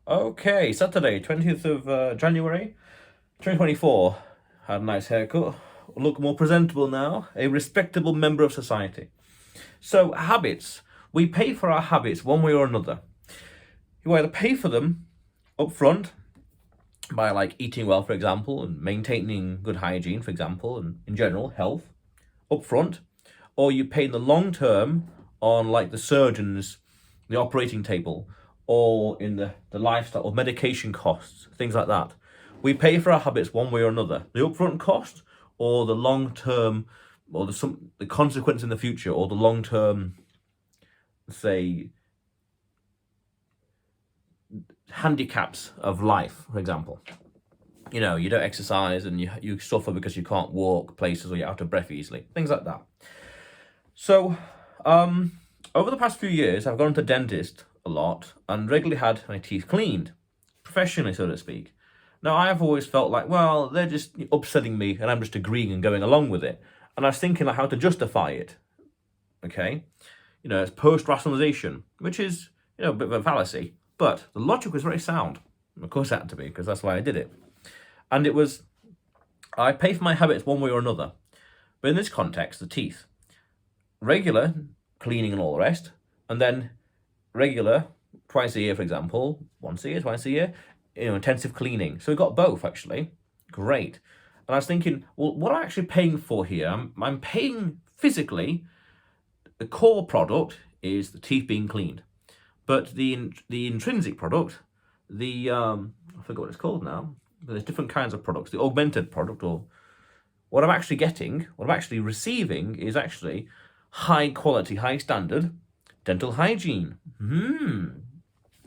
Okay, Saturday, 20th of January, 2024. Had a nice haircut. Look more presentable now. A respectable member of society. So, habits. We pay for our habits one way or another. You either pay for them up front by like eating well, for example, and maintaining good hygiene, for example, and in general, health up front, or you pay in the long term on like the surgeons, the operating table, or in the lifestyle or medication costs, things like that. We pay for our habits one way or another. The upfront cost or the long term or the consequence in the future or the long term, say, handicaps of life, for example. You know, you don't exercise and you suffer because you can't walk places or you're out of breath easily. Things like that. So, over the past few years, I've gone to the dentist a lot and regularly had my teeth cleaned, professionally, so to speak. Now, I've always felt like, well, they're just upselling me and I'm just agreeing and going along with it. And I was thinking like how to justify it. Okay? You know, it's post-rationalization, which is, a bit of a fallacy. But the logic was very sound. Of course, it had to be, because that's why I did it. And it was, I pay for my habits one way or another. But in this context, the teeth. Regular cleaning and all the rest, and then regular twice a year, for example, once a year, twice a year, intensive cleaning. So we got both actually. Great. And I was thinking, well, what am I actually paying for here? I'm paying physically. The core product is the teeth being cleaned, but the intrinsic product, I forget what it's called now. But there's different kinds of products. The augmented product, or what I'm actually getting, what I'm actually receiving, is actually high quality, high standard dental hygiene.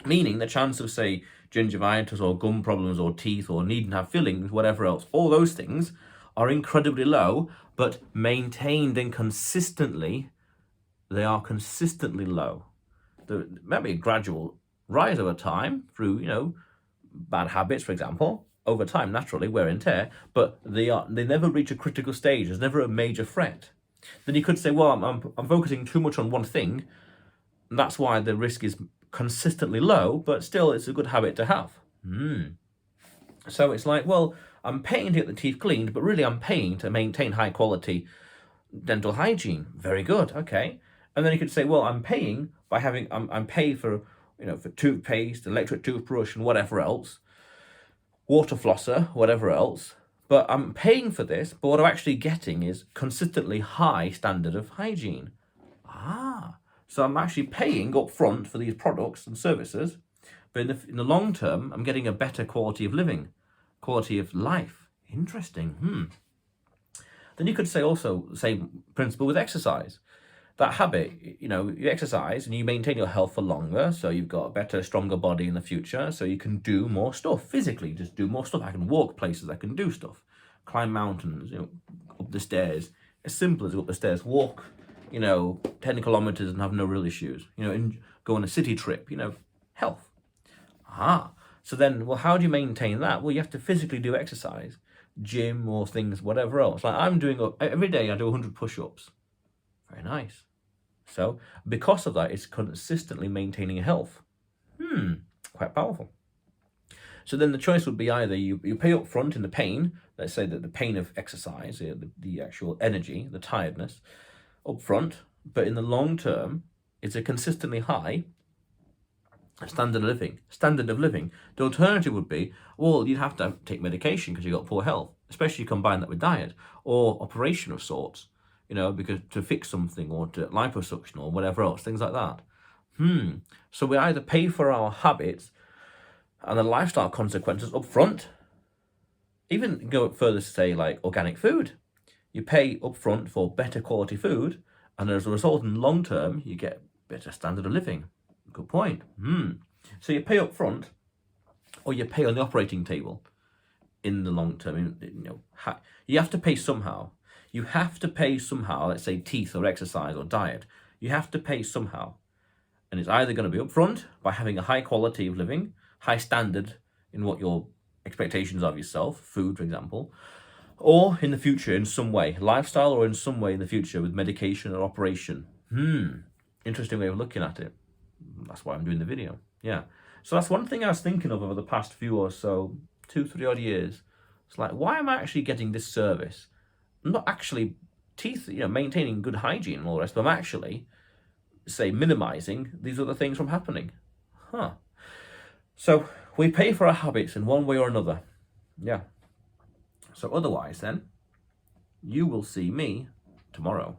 Meaning the chance of, say, gingivitis or gum problems or teeth or needing to have fillings, whatever else, all those things are incredibly low, but maintained and consistently, they are consistently low. There might be a gradual rise over time through, bad habits, for example, over time, naturally, wear and tear, but they never reach a critical stage. There's never a major threat. Then you could say, well, I'm focusing too much on one thing, and that's why the risk is consistently low, but still it's a good habit to have. So it's like, well, I'm paying to get the teeth cleaned, but really I'm paying to maintain high quality dental hygiene. Very good, okay. And then you could say, well, I'm paying by having, I'm paid for, for toothpaste, electric toothbrush, and whatever else, water flosser, whatever else. But I'm paying for this, but what I'm actually getting is consistently high standard of hygiene. So I'm actually paying up front for these products and services, but in the long term, I'm getting a better quality of living, quality of life. Interesting. Then you could say also the same principle with exercise. That habit, you exercise and you maintain your health for longer, so you've got a better, stronger body in the future, so you can do more stuff physically, just do more stuff. I can walk places, I can do stuff, climb mountains, up the stairs. As simple as go up the stairs, walk, 10 kilometers and have no real issues, and go on a city trip, health. So then, well, how do you maintain that? Well, you have to physically do exercise, gym or things, whatever else. Like I'm doing, every day I do 100 push-ups. Very nice. So because of that, it's consistently maintaining health. Quite powerful. So then the choice would be either you pay up front in the pain, let's say that the pain of exercise, the actual energy, the tiredness, up front, but in the long term, it's a consistently high standard of living. The alternative would be, well, you'd have to take medication because you've got poor health, especially combine that with diet or operation of sorts. Because to fix something or to liposuction or whatever else, things like that. So we either pay for our habits and the lifestyle consequences up front, even go further to say like organic food. You pay up front for better quality food, and as a result, in long term, you get better standard of living. Good point. So you pay up front, or you pay on the operating table in the long term. You have to pay somehow. You have to pay somehow, let's say teeth or exercise or diet. You have to pay somehow. And it's either going to be upfront by having a high quality of living, high standard in what your expectations are of yourself, food, for example, or in the future in some way, lifestyle or in some way in the future with medication or operation. Interesting way of looking at it. That's why I'm doing the video. Yeah. So that's one thing I was thinking of over the past few or so, 2, 3 odd years. It's like, why am I actually getting this service? I'm not actually maintaining good hygiene and all the rest, but I'm actually, say, minimizing these other things from happening. Huh. So we pay for our habits in one way or another. Yeah. So otherwise then, you will see me tomorrow.